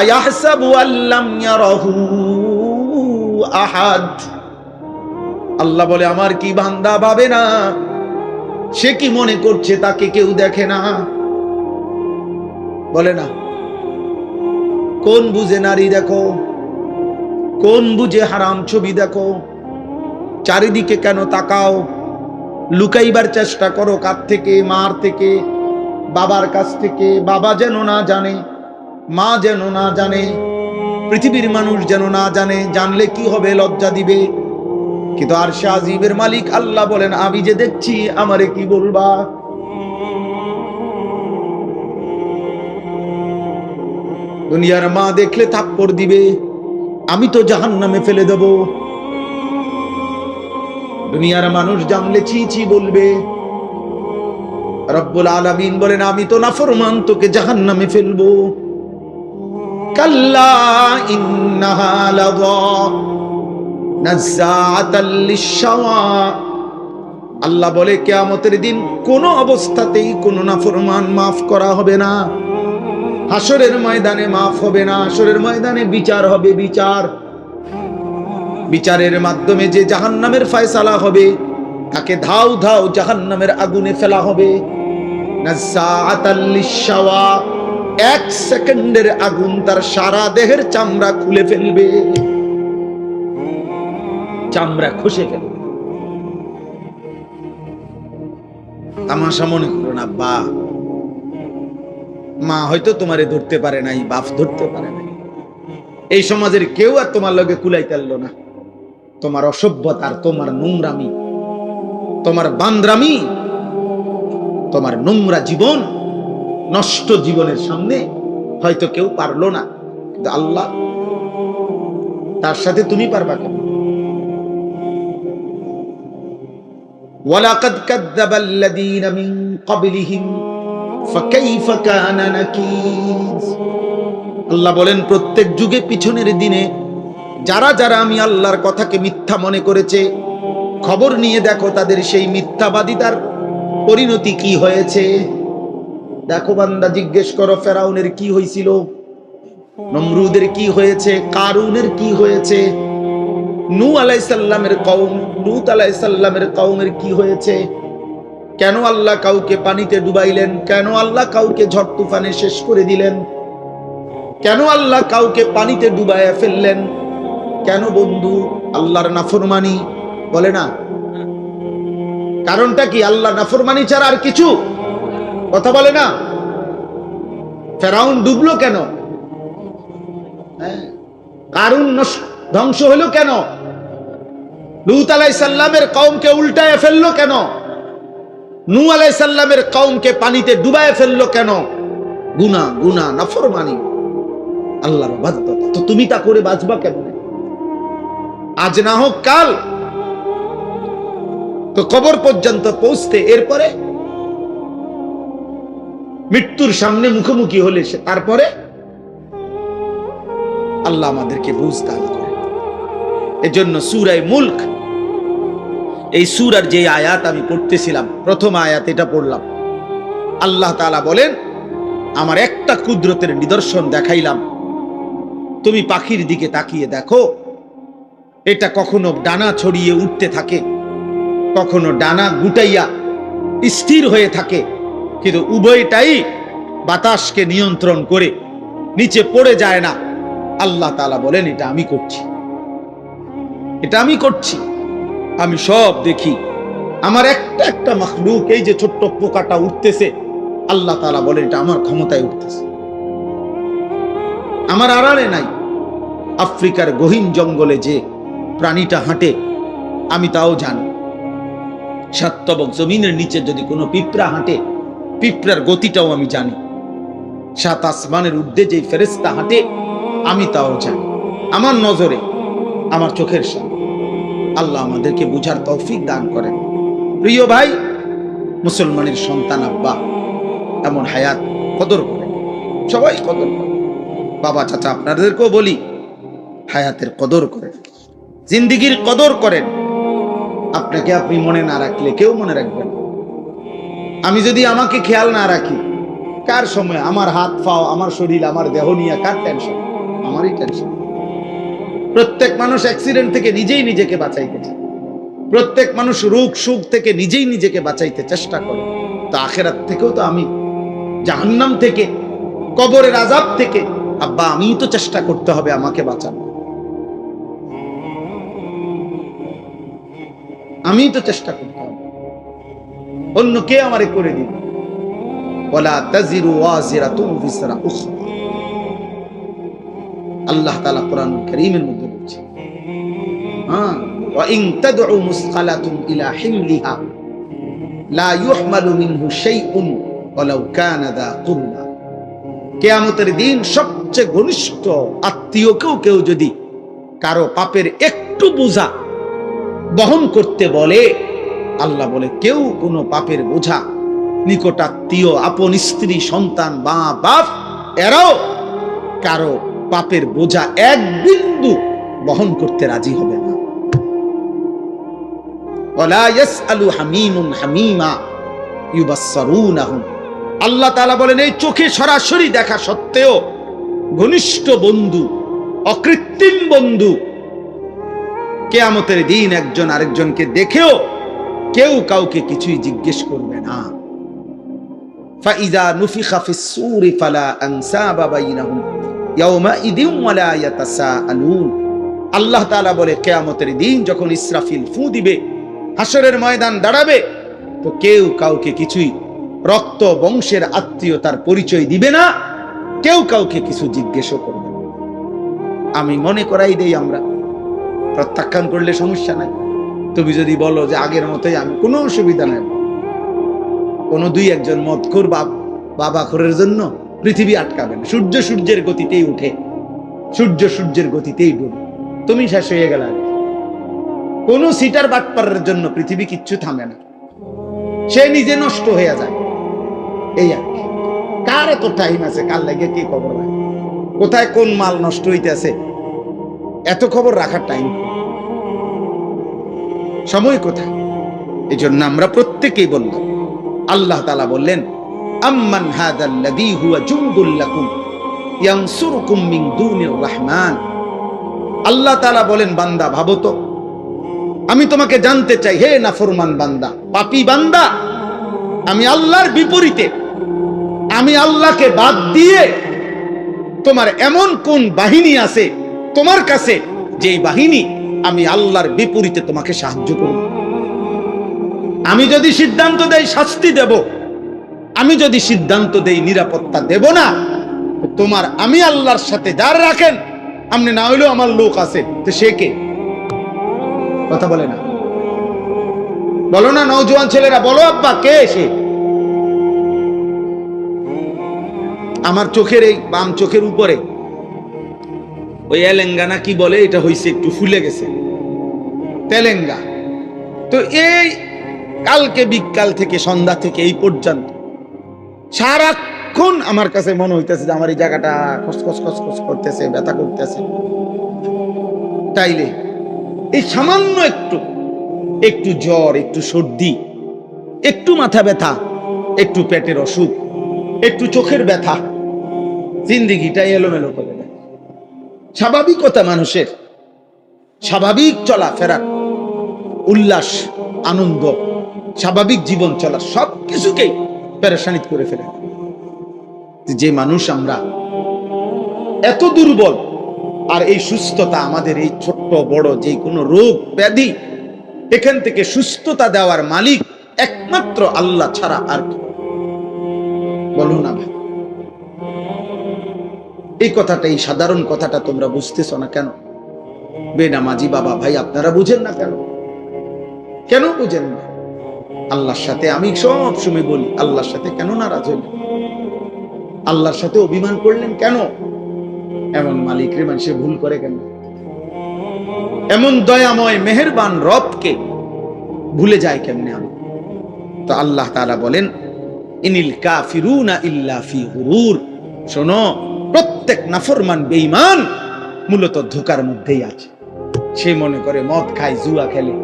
আয়াহসাবু আল্লাম ইয়ারাহু আহাদ। আল্লাহ বলে আমার কি বান্দা ভাবে না, সে কি মনে করছে তাকে কেউ দেখে না? বলে না? কোন বুঝে নারী দেখো, কোন বুঝে হারাম ছবি দেখো? চারিদিকে কেন তাকাও? লুকাইবার চেষ্টা করো কার থেকে? মার থেকে, বাবার কাছ থেকে। বাবা যেন না জানে, মা যেন না জানে, পৃথিবীর মানুষ যেন না জানে। জানলে কি হবে? লজ্জা দিবে। কিন্তু আরশে আজিমের মালিক আল্লাহ বলেন, আমি যে দেখছি, আমারে কি বলবা? দুনিয়ার মা দেখলে থাপ্পড় দিবে, আমি তো জাহান্নামে ফেলে দেব। দুনিয়ার মানুষ জানলে ছি ছি বলবে। রব্বুল আলামিন বলেন, আমি তো নাফরমান, তোকে জাহান্নামে ফেলবো। কাল্লা ইন্নাহা লাযা নাযাআতাল লিশ-শাওয়া। আল্লাহ বলে, কিয়ামতের দিন কোন অবস্থাতেই কোন নাফরমান মাফ করা হবে না। হাসরের ময়দানে মাফ হবে না। হাসরের ময়দানে বিচার হবে। বিচারের মাধ্যমে যে জাহান্নামের ফয়সালা হবে, তাকে ধাও ধাও জাহান্নামের আগুনে ফেলা হবে। নাযাআতাল লিশ-শাওয়া, এক সেকেন্ডের আগুন তার সারা দেহের চামড়া খুলে ফেলবে, চামড়া খসে ফেলবে। তামাশা মনে করো না। মা হয়তো তোমারে ধরতে পারে নাই, বাপ ধরতে পারে নাই, এই সমাজের কেউ আর তোমার লগে কুলাইতে পারলো না। তোমার অসভ্যতার, তোমার নোংরামি, তোমার বান্দ্রামি, তোমার নোংরা জীবন, নষ্ট জীবনের সামনে হয়তো কেউ পারলো না, কিন্তু আল্লাহ, তার সাথে তুমি পারবা কেন? ওয়ালাকাদ কাযযাবাল্লাযীনা মিন ক্বাবলিহিম ফাকাইফা কানা নাকির। আল্লাহ বলেন, প্রত্যেক যুগে পিছনের দিনে যারা যারা আমি আল্লাহর কথাকে মিথ্যা মনে করেছে, খবর নিয়ে দেখো তাদের সেই মিথ্যাবাদিতার পরিণতি কি হয়েছে। দেখো বান্দা, জিজ্ঞেস করো ফেরাউনের কি হয়েছিল, নমরুদের কি হয়েছে, কারুনের কি হয়েছে, নূহ আলাইহিস সালামের কওম, লূত আলাইহিস সালামের কওমের কি হয়েছে। কেন আল্লাহ কাউকে পানিতে ডুবাইলেন? কেন আল্লাহ কাউকে ঝড় তুফানে শেষ করে দিলেন? কেন আল্লাহ কাউকে পানিতে ডুবাইয়া ফেললেন? কেন বন্ধু? আল্লাহর নাফরমানি, বলে না? কারণটা কি? আল্লাহ নাফরমানি ছাড়া আর কিছু কথা বলে না? ফেরাউন ডুবলো কেন? কারুন ধ্বংস হলো কেন? লূত আলাইহিস সালামের কওমকে উল্টায় ফেললো কেন? নূহ আলাইহিস সালামের কওমকে পানিতে ডুবায় ফেললো কেন? গুনাহ, নাফরমানি, আল্লাহর ইবাদত। তো তুমি তা করে বাঁচবা কেমনে? আজ না হোক কাল তো কবর পর্যন্ত পৌঁছতে, এরপরে মৃত্যুর সামনে মুখোমুখি হলে তারপরে আল্লাহ আমাদেরকে বুঝ দান করে। এজন্য সূরা মুলক, এই সূরার যে আয়াত আমি পড়তেছিলাম, প্রথম আয়াত এটা পড়লাম। আল্লাহ তাআলা বলেন, আমার একটা কুদরতের নিদর্শন দেখাইলাম, তুমি পাখির দিকে তাকিয়ে দেখো, এটা কখনো ডানা ছড়িয়ে উঠতে থাকে, কখনো ডানা গুটাইয়া স্থির হয়ে থাকে, কিন্তু উভয়টাই বাতাসকে নিয়ন্ত্রণ করে নিচে পড়ে যায় না। আল্লাহ তাআলা বলেন, এটা আমি করছি, এটা আমি করছি, আমি সব দেখি। আমার একটা একটা মাখলুক, এই যে ছোট্ট পোকাটা উঠতেছে, আল্লাহ তাআলা বলেন, এটা আমার ক্ষমতায় উঠতেছে, আমার আড়ালে নাই। আফ্রিকার গহীন জঙ্গলে যে প্রাণীটা হাঁটে, আমি তাও জানি। সাতবক জমিনের নিচে যদি কোনো পিঁপড়া হাঁটে, পিঁপড়ার গতিটাও আমি জানি। সাত আসমানের ঊর্ধ্বে যে ফেরেশতা হাঁটে, আমি তাও জানি। আমার নজরে, আমার চোখের সামনে। আল্লাহ আমাদেরকে বুঝার তৌফিক দান করেন। প্রিয় ভাই, মুসলমানের সন্তান আব্বা এমন হায়াত কদর করেন, সবাই কদর করেন। বাবা চাচা আপনাদেরকেও বলি, হায়াতের কদর করেন, জিন্দিগির কদর করেন। আপনাকে আপনি মনে না রাখলে কেউ মনে রাখবেন। আমি যদি আমাকে খেয়াল না রাখি, কার সময় আমার হাত পাও, আমার শরীর, আমার দেহ নিয়ে কার টেনশন? আমারই টেনশন। প্রত্যেক মানুষ অ্যাক্সিডেন্ট থেকে নিজেই নিজেকে বাঁচাইতেছে, প্রত্যেক মানুষ রোগ সুখ থেকে নিজেই নিজেকে বাঁচাইতে চেষ্টা করে। তো আখেরাত থেকেও তো আমি, জাহান্নাম থেকে, কবরের আযাব থেকে, আব্বা আমিই তো চেষ্টা করতে হবে আমাকে বাঁচানো। আমি তো চেষ্টা করতে হবে, অন্য কে আমারে করে দিবে। ওয়ালা তাজিরু ওয়াজিরাতুন বিসরা উখরা, আল্লাহ তাআলা কোরআনুল কারীমের মধ্যে বলছে, ওয়া ইন তাদউ মুসকালাতুন ইলা হিমলিহা লা ইউহমালু মিনহু শাইউন ওয়ালাউ কানা দা কুরবা। কিয়ামতের দিন সবচেয়ে ঘনিষ্ঠ আত্মীয়কেও কেউ যদি কারো পাপের একটু বোঝা বহন করতে বলে, আল্লাহ বলে কেউ কোনো পাপের বোঝা, নিকটাত্মীয়, আপন স্ত্রী, সন্তান, মা বাপ, এরাও কারো পাপের বোঝা এক বিন্দু বহন করতে রাজি হবে না। ওয়ালা ইয়াসআলু হামীমুন হামীমা ইউবাসসারুনাহুম। আল্লাহ তাআলা বলেন এই চোখে সরাসরি দেখা সত্ত্বেও ঘনিষ্ঠ বন্ধু, অকৃত্রিম বন্ধু, কিয়ামতের দিন একজন আরেকজনকে দেখেও কেউ কাউকে কিছুই জিজ্ঞেস করবে না। ফাইযা নুফিখা ফিস-সূরি ফালা আনসাবা বাইনাহুম ইয়াওমাইযিন ওয়ালা ইয়াতাসাআলুন। আল্লাহ তাআলা বলে কিয়ামতের দিন যখন ইসরাফিল ফু দিবে, হাসরের ময়দান দাঁড়াবে, তো কেউ কাউকে কিছুই রক্ত বংশের আত্মীয়তার পরিচয় দিবে না, কেউ কাউকে কিছু জিজ্ঞেসও করবে না। আমি মনে করাই দেই, আমরা প্রত্যাখ্যান করলে সমস্যা নাই। তুমি যদি বলো যে আগের মতোই, আমি কোনো অসুবিধা নাই। কোন দুই একজন মদখোর বাবা খোরের জন্য পৃথিবী আটকাবে না। সূর্য সূর্যের গতিতেই উঠে, সূর্য সূর্যের গতিতেই ডুবে, তুমি শেষ হয়ে গেল। কোন সিটার বাটপারের জন্য পৃথিবী কিচ্ছু থামে না, সে নিজে নষ্ট হয়ে যায়। এই আর কি। কার এত টাইম আছে, কার লাগে কি খবর নাই, কোথায় কোন মাল নষ্ট হইতেছে, এত খবর রাখার টাইম, সময় কোথায়? এই জন্য আমরা প্রত্যেকেই বললাম, আল্লাহ তাআলা বললেন, আম্মান হাদাল্লাযী হুয়া জুনদুল লাকুম ইয়ানসুরুকুম মিন দুনির রহমান। আল্লাহ তাআলা বলেন, বান্দা ভাবো তো, আমি তোমাকে জানতে চাই, হে নাফরমান বান্দা, পাপী বান্দা, আমি আল্লাহর বিপরীতে, আমি আল্লাহকে বাদ দিয়ে তোমার এমন কোন বাহিনী আছে তোমার কাছে, যেই বাহিনী আমি আল্লাহর বিপরীতে তোমাকে সাহায্য করব। আমি যদি সিদ্ধান্ত দেই শাস্তি দেব, আমি যদি সিদ্ধান্ত দেই নিরাপত্তা দেব না, তোমার আমি আল্লাহর সাথে যার রাখেন, আপনি না হইলেও আমার লোক আছে, তো সে কে? কথা বলে না, বলো না নওজোয়ান ছেলেরা, বলো আব্বা কে সে? আমার চোখের এই বাম চোখের উপরে ওই এলেঙ্গানা কি বলে, এটা হইছে একটু ফুলে গেছে, তেলেঙ্গা। তো এই কালকে বিকাল থেকে সন্ধ্যা থেকে এই পর্যন্ত সারাক্ষণ আমার কাছে মনে হইতেছে যে আমার এই জায়গাটা খসখস খসখস করতেছে, ব্যথা করতেছে। তাইলে এই সামান্য একটু জ্বর, একটু সর্দি, একটু মাথা ব্যথা, একটু পেটের অসুখ, একটু চোখের ব্যথা, জিন্দেগিটা এলোমেলো করে দেয়। স্বাভাবিকতা মানুষের, স্বাভাবিক চলাফেরা, উল্লাস, আনন্দ, স্বাভাবিক জীবন চলা সবকিছুকেই পেরেশানিত করে ফেলে। যে মানুষ আমরা এত দুর্বল, আর এই সুস্থতা আমাদের, এই ছোট্ট বড় যে কোনো রোগ ব্যাধি, এখান থেকে সুস্থতা দেওয়ার মালিক একমাত্র আল্লাহ ছাড়া আর কি? বলো না ভাই, এই কথাটা, এই সাধারণ কথাটা তোমরা বুঝতেছ না কেন? বেনামাজি বাবা ভাই আপনারা বুঝেন না কেন? কেন বুঝেন না? আল্লাহর সাথে আমি সব সময় বলি, আল্লাহর সাথে কেন নারাজ হইলেন? আল্লাহর সাথে অভিমান করলেন কেন? এমন মালিক রে মানুষে ভুল করে কেন? এমন দয়াময় মেহেরবান রবকে ভুলে যায় কেমনে? আমি তো আল্লাহ তাআলা বলেন, ইনিল কাফিরুনা ইল্লা ফি গুরুর। শোনো, প্রত্যেক নাফরমান বেঈমান মূলত ধোঁকার মধ্যেই আছে। সে মনে করে মদ খায়, জুয়া খেলে,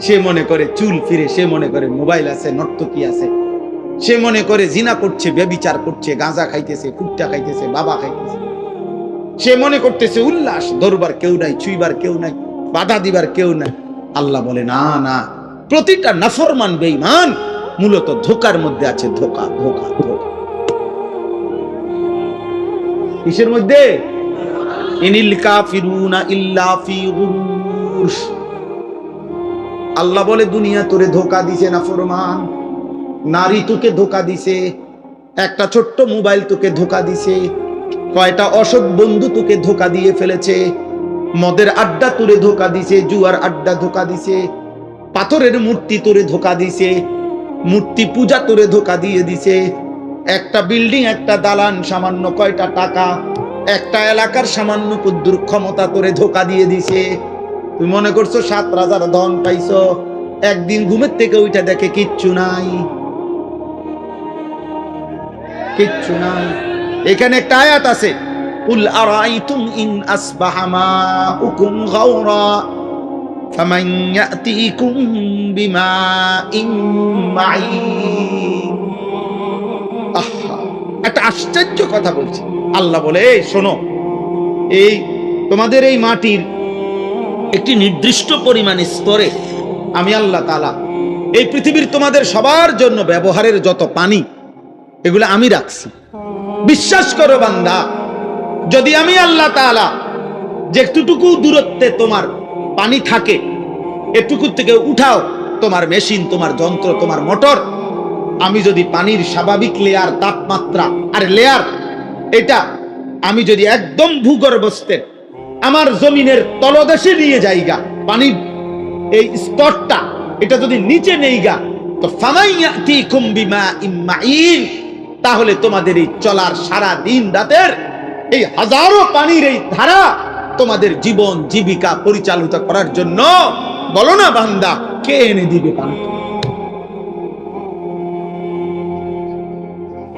সে মনে করে চুল ফিরে, সে মনে করে মোবাইল আছে, নর্তকী আছে, সে মনে করে জিনা করছে, ব্যভিচার করছে, গাঁজা খাইতেছে, ফুটটা খাইতেছে, বাবা খাইতেছে, সে মনে করতেছে উল্লাস, ধরবার কেউ নাই, ছুঁইবার কেউ নাই, বাধা দিবার কেউ নাই। আল্লাহ বলে, না না, প্রতিটা নাফরমান বেঈমান মূলত ধোঁকার মধ্যে আছে। ধোঁকা, ধোঁকা, ধোঁকা। কিসের মধ্যে? ইনিল কাফিরুনা ইল্লা ফি গুরুর। আল্লাহ বলে দুনিয়া তোরে ধোকা দিছে না ফরমান, নারী তোকে ধোকা দিছে, একটা ছোট্ট মোবাইল তোকে ধোকা দিছে, কয়টা অসৎ বন্ধু তোকে ধোকা দিয়ে ফেলেছে, মদের আড্ডা তোরে ধোকা দিছে, জুয়ার আড্ডা ধোকা দিছে, পাথরের মূর্তি তোরে ধোকা দিছে, মূর্তি পূজা তোরে ধোকা দিয়ে দিছে, একটা বিল্ডিং একটা দালান সামান্য কয়টা টাকা, একটা এলাকার সামান্য কুদ্দুর ক্ষমতা তোরে ধোকা দিয়ে দিছে। তুমি মনে করছো 7 রাজার ধন পাইছো, একদিন ঘুমের থেকে ওইটা দেখে কিচ্ছু নাই, কিচ্ছু নাই। এখানে একটা আয়াত আছে, কুল আরাইতুম ইন আসবাহা মাউকুম গাওরা ফামান ইয়াতিকুম বিমাইন মাঈন। একটা আশ্চর্য কথা বলছি। আল্লাহ বলে, এই শোনো, এই তোমাদের এই মাটির একটি নির্দিষ্ট পরিমাণ স্তরে আমি আল্লাহ তাআলা এই পৃথিবীর তোমাদের সবার জন্য ব্যবহারের যত পানি, এগুলো আমি রাখছি। বিশ্বাস করো বান্দা, যদি আমি আল্লাহ তাআলা যেটুকু দূরত্বে তোমার পানি থাকে এটুকু থেকে উঠাও তোমার মেশিন, তোমার যন্ত্র, তোমার মোটর, আমি যদি পানির স্বাভাবিক লেয়ার, তাপমাত্রা আর লেয়ার, এটা আমি যদি একদম ভূগর্ভস্থে আমার জমিনের তলদেশে নিয়ে যাইগা, পানির এই স্তরটা এটা যদি নিচে নেইগা, তো ফামাইয়াতিকুম বিমাইন মাঈন, তাহলে তোমাদের এই চলার সারা দিন রাতের এই হাজারো পানির এই ধারা তোমাদের জীবন জীবিকা পরিচালিত করার জন্য, বলো না বান্দা, কে এনে দিবে পানি?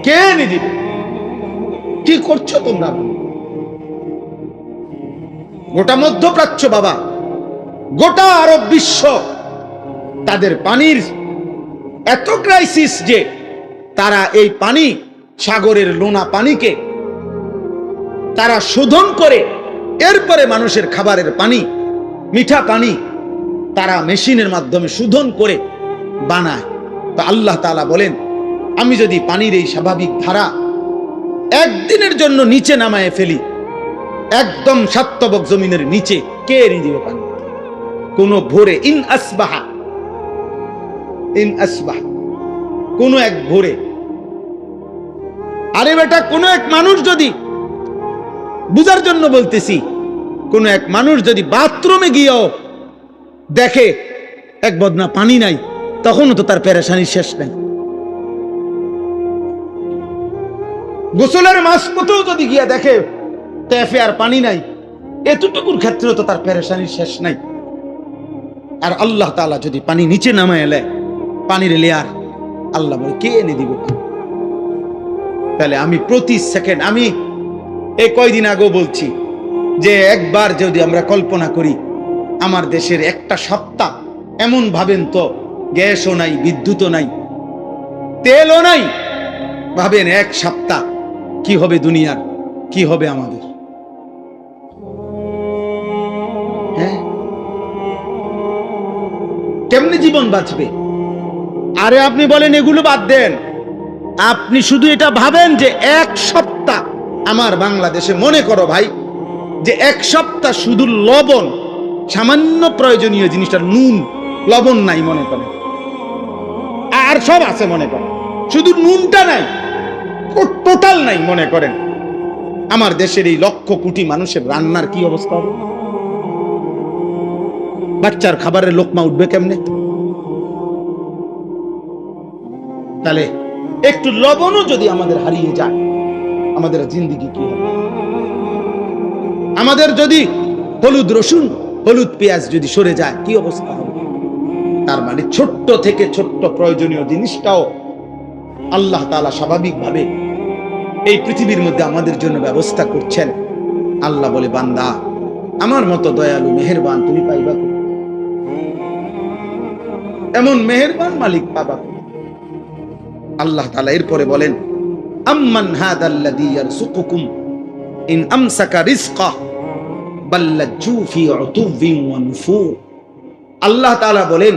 কে এনে দিবে? কি করছো তোমরা? গোটা মধ্যপ্রাচ্য বাবা, গোটা আরব বিশ্ব, তাদের পানির এত ক্রাইসিস যে তারা এই পানি, সাগরের লোনা পানিকে তারা শোধন করে এরপরে মানুষের খাবারের পানি, মিঠা পানি তারা মেশিনের মাধ্যমে শোধন করে বানায়। তো আল্লাহ তাআলা বলেন, আমি যদি পানির এই স্বাভাবিক ধারা একদিনের জন্য নিচে নামায় ফেলি, একদম সাতবক জমিনের নিচে, কে এনে দিবে পানি? কোন ভোরে, ইন আসবাহা, কোন এক ভোরে। আরে বেটা, কোন এক মানুষ যদি, বুঝার জন্য বলতেছি, কোন এক মানুষ যদি বাথরুমে গিয়েও দেখে এক বদনা পানি নাই, তখনও তো তার পেরেশানির শেষ নাই। গোসলের মাঝপথেও যদি গিয়া দেখে ট্যাপে আর পানি নাই, এতটুকুর ক্ষেত্রেও তো তার পেরেশানির শেষ নাই। আর আল্লাহ তাআলা যদি পানি নিচে নামায় এলে, পানির লেয়ার, আল্লাহ বলে, কে এনে দিব? তাহলে আমি প্রতি সেকেন্ড, আমি এই কয়দিন আগেও বলছি যে একবার যদি আমরা কল্পনা করি, আমার দেশের একটা সপ্তাহ এমন ভাবেন তো, গ্যাসও নাই, বিদ্যুৎও নাই, তেলও নাই, ভাবেন এক সপ্তাহ কি হবে দুনিয়ার, কি হবে আমাদের? হ্যাঁ, কেমনে জীবন বাঁচবে? আরে আপনি বলেন এগুলো বাদ দেন, আপনি শুধু এটা ভাবেন যে এক সপ্তাহ আমার বাংলাদেশে, মনে করো ভাই যে এক সপ্তাহ শুধু লবণ, সামান্য প্রয়োজনীয় জিনিসটা নুন, লবণ নাই মনে করেন, আর সব আছে মনে করেন, শুধু নুনটা নাই, টোটাল নাই মনে করেন, আমার দেশের এই লক্ষ কোটি মানুষের রান্নার কি অবস্থা হবে? বাচ্চার খাবারের লোকমা উঠবে কেমনে? তাহলে একটু লবণও যদি আমাদের হারিয়ে যায়, আমাদের জিন্দেগি কি হবে? আমাদের যদি হলুদ রসুন, হলুদ পেঁয়াজ যদি সরে যায়, কি অবস্থা হবে? তার মানে ছোট্ট থেকে ছোট্ট প্রয়োজনীয় জিনিসটাও আল্লাহ তাআলা স্বাভাবিকভাবে এই পৃথিবীর মধ্যে আমাদের জন্য ব্যবস্থা করছেন। আল্লাহ বলে, বান্দা, আমার মতো দয়ালু মেহেরবান তুমি পাইবা? এমন মেহেরবান মালিক পাবা? আল্লাহ তাআলা এরপরে বলেন, আম্মান হাদাল্লাযী ইয়ারযুকুকুম ইন আমসাকা রিজকাহ বাল্লাজু ফি উতুবিন ওয়া নুফুর। আল্লাহ তাআলা বলেন,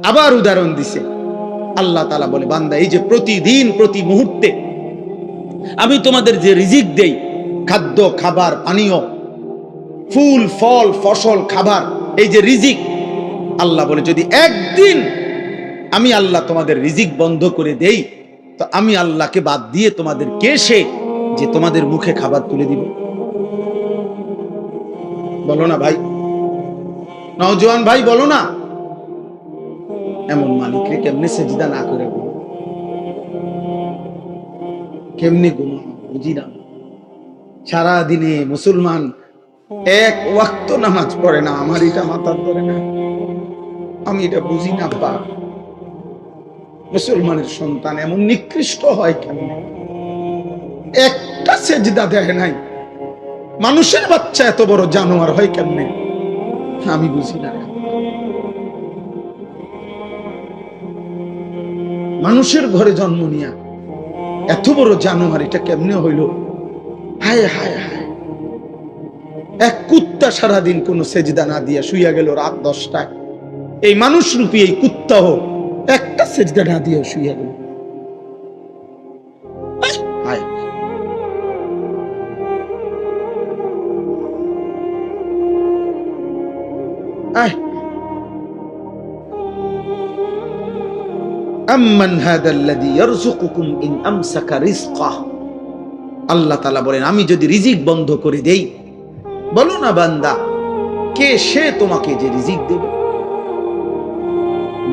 আবার উদাহরণ দিছে। আল্লাহ তাআলা বলে, বান্দা, এই যে প্রতিদিন প্রতি মুহূর্তে আমি তোমাদের যে রিজিক দেই, খাদ্য, খাবার, পানীয়, ফুল, ফল, ফসল, খাবার, এই যে রিজিক, আল্লাহ বলে যদি একদিন আমি আল্লাহ তোমাদের রিজিক বন্ধ করে দেই, তো আমি আল্লাহকে বাদ দিয়ে তোমাদের কে সে যে তোমাদের মুখে খাবার তুলে দিব? বলো না ভাই, নওজোয়ান ভাই বলো না, এমন মালিকরে কেমনে সেজদা না করে কেমনে ঘুমানো বুঝি না। সারা দিনে মুসলমান এক ওয়াক্ত নামাজ পড়ে না, আমার এটা মাথার ধরে না, আমি এটা বুঝি না। বা মুসলমানের সন্তান এমন নিকৃষ্ট হয় কেমনে? একটা সেজদা দেয় নাই। মানুষের বাচ্চা এত বড় জানোয়ার হয় কেমনে? আমি বুঝি না। মানুষের ঘরে জন্ম নিয়া এত বড় জানোয়ার এটা কেমনে হইল? হায় হায় হায়। এক কুত্তা সারাদিন কোন সেজদা না দিয়া শুইয়া গেল রাত 10টায়। এই মানুষ রূপী এই কুত্তাও একটা সেজদা না দিয়া শুইয়া গেল। হায় আয়। আম্মান হাদাল্লাযী ইয়ারযুকুকুম ইন আমসাকা রিজকাহ। আল্লাহ তাআলা বলেন আমি যদি রিজিক বন্ধ করে দেই, বলো না বান্দা কে সে তোমাকে যে রিজিক দেবে?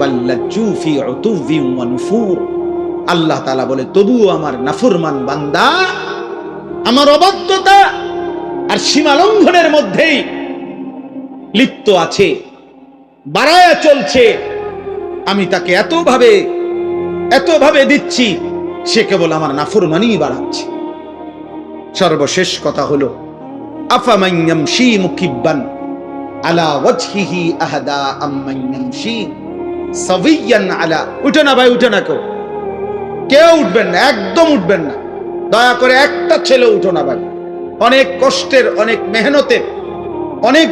বাল্লাজু ফি উতুভি ওয়া নুফুর। আল্লাহ তাআলা বলে তবুও আমার নাফরমান বান্দা আমার অবাধ্যতা আর সীমা লঙ্ঘনের মধ্যেই লিপ্ত আছে, বাড়ায়া চলছে। আমি তাকে এতভাবে দিচ্ছি, সে কেবল আমার নাফরমানি বাড়াচ্ছে। সর্বশেষ কথা হলো আফামান ইয়ামশি মুকিব্বান আলা ওয়াজহিহি আহদা আম্মান ইয়ামশি সাবিয়ান আলা। উঠে না ভাই, উঠে না, কেউ উঠবেন না, একদম উঠবেন না, দয়া করে একটা ছেলে উঠো না ভাই। অনেক কষ্টের, অনেক মেহনতের, অনেক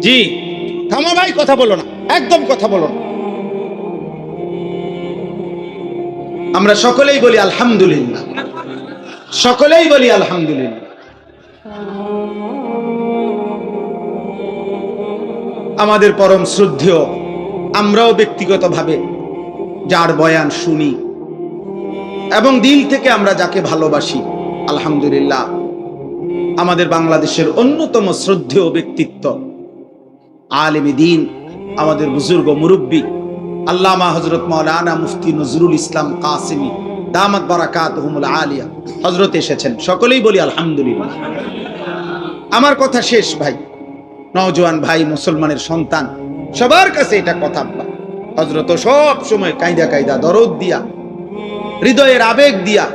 জি থামো ভাই, কথা বলো না, একদম কথা বলো না। আমরা সকলেই বলি আলহামদুলিল্লাহ, সকলেই বলি আলহামদুলিল্লাহ। আমাদের পরম শ্রদ্ধেয়, আমরাও ব্যক্তিগতভাবে যার বয়ান শুনি এবং দিল থেকে আমরা যাকে ভালোবাসি, আলহামদুলিল্লাহ আমাদের বাংলাদেশের অন্যতম শ্রদ্ধেয় ব্যক্তিত্ব, আলেমে দ্বীন, আমাদের বুজুর্গ মুরব্বী আল্লামা হযরত মাওলানা মুফতি নজরুল ইসলাম কাসেমী দামাত বারাকাতুহুমুল আলিয়া হযরত এসেছেন। সকলেই বলি আলহামদুলিল্লাহ। আমার কথা শেষ ভাই, নওজোয়ান ভাই, মুসলমানের সন্তান, সবার কাছে এটা কথা। হযরত সব সময় কায়দা কায়দা দরদ দিয়া, হৃদয়ের আবেগ দিয়া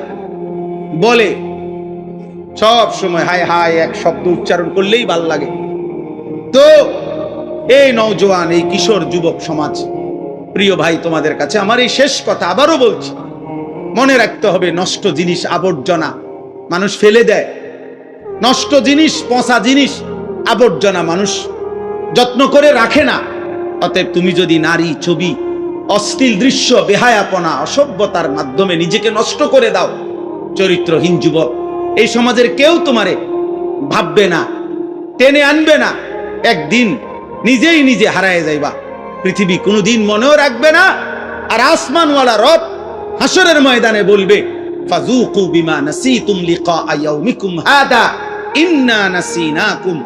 বলে, সব সময় হায় হায় এক শব্দ উচ্চারণ করলেই ভাল লাগে। তো এই নওজোয়ান, এই কিশোর যুবক সমাজ, প্রিয় ভাই, তোমাদের কাছে আমার এই শেষ কথা আবারও বলছি, মনে রাখতে হবে নষ্ট জিনিস, আবর্জনা মানুষ ফেলে দেয়। নষ্ট জিনিস, পচা জিনিস, আবর্জনা মানুষ যত্ন করে রাখে না। অতএব তুমি যদি নারী, ছবি, অশ্লীল দৃশ্য, বেহায়াপনা, অসভ্যতার মাধ্যমে নিজেকে নষ্ট করে দাও, চরিত্রহীন যুবক, এই সমাজের কেউ তোমারে ভাববে না, টেনে আনবে না। একদিন নিজেই নিজে হারায় যাইবা, পৃথিবী কোনোদিন মনেও রাখবে না। আর আসমানওয়ালা রব হাসরের ময়দানে বলবে, ফাযুকু বিমা নাসিতুম লিকা ইয়াউমিকুম হাদা ইন্না নাসিনাকুম।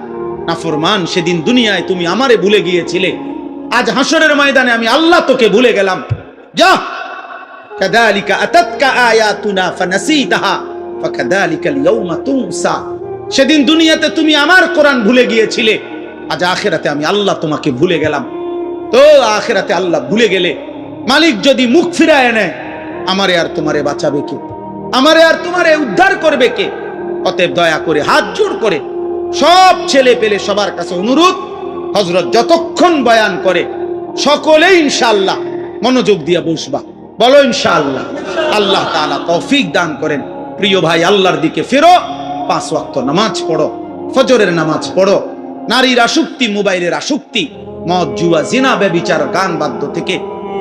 নাফরমান, সেদিন দুনিয়ায় তুমি আমারে ভুলে গিয়েছিলে, আজ হাসরের ময়দানে আমি আল্লাহ তোকে ভুলে গেলাম। যা, কাযালিকা আতাতকা আয়াতুনা ফানাসিতাহা ফাকাযালিকাল ইয়াউমা তুনসা। সেদিন দুনিয়াতে তুমি আমার কোরআন ভুলে গিয়েছিলে, আজ আখিরাতে আমি আল্লাহ তোমাকে ভুলে গেলাম। তো আখিরাতে আল্লাহ ভুলে গেলে মালিক যদি মুখ ফিরায় নেয়, আমারে আর তোমারে বাঁচাবে কে? আমারে আর তোমারে উদ্ধার করবে কে? অতএব দয়া করে হাত জোড় করে সব ছেলে পেলে সবার কাছে অনুরোধ, হযরত যতক্ষণ বয়ান করে সকলেই ইনশাআল্লাহ মনোযোগ দিয়ে বসবা। বলো ইনশাআল্লাহ। আল্লাহ তাআলা তৌফিক দান করেন। প্রিয় ভাই, আল্লাহর দিকে ফিরো, 5 ওয়াক্ত নামাজ পড়ো, ফজরের নামাজ পড়ো, নারীর আসক্তি, মোবাইলের আসক্তি, মদ, জুয়া, জিনা, ব্যভিচার, গান বাদ্য থেকে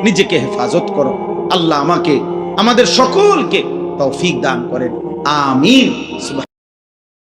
নিজেকে হেফাজত করো। আল্লাহ আমাকে, আমাদের সকলকে তৌফিক দান করেন। আমিন।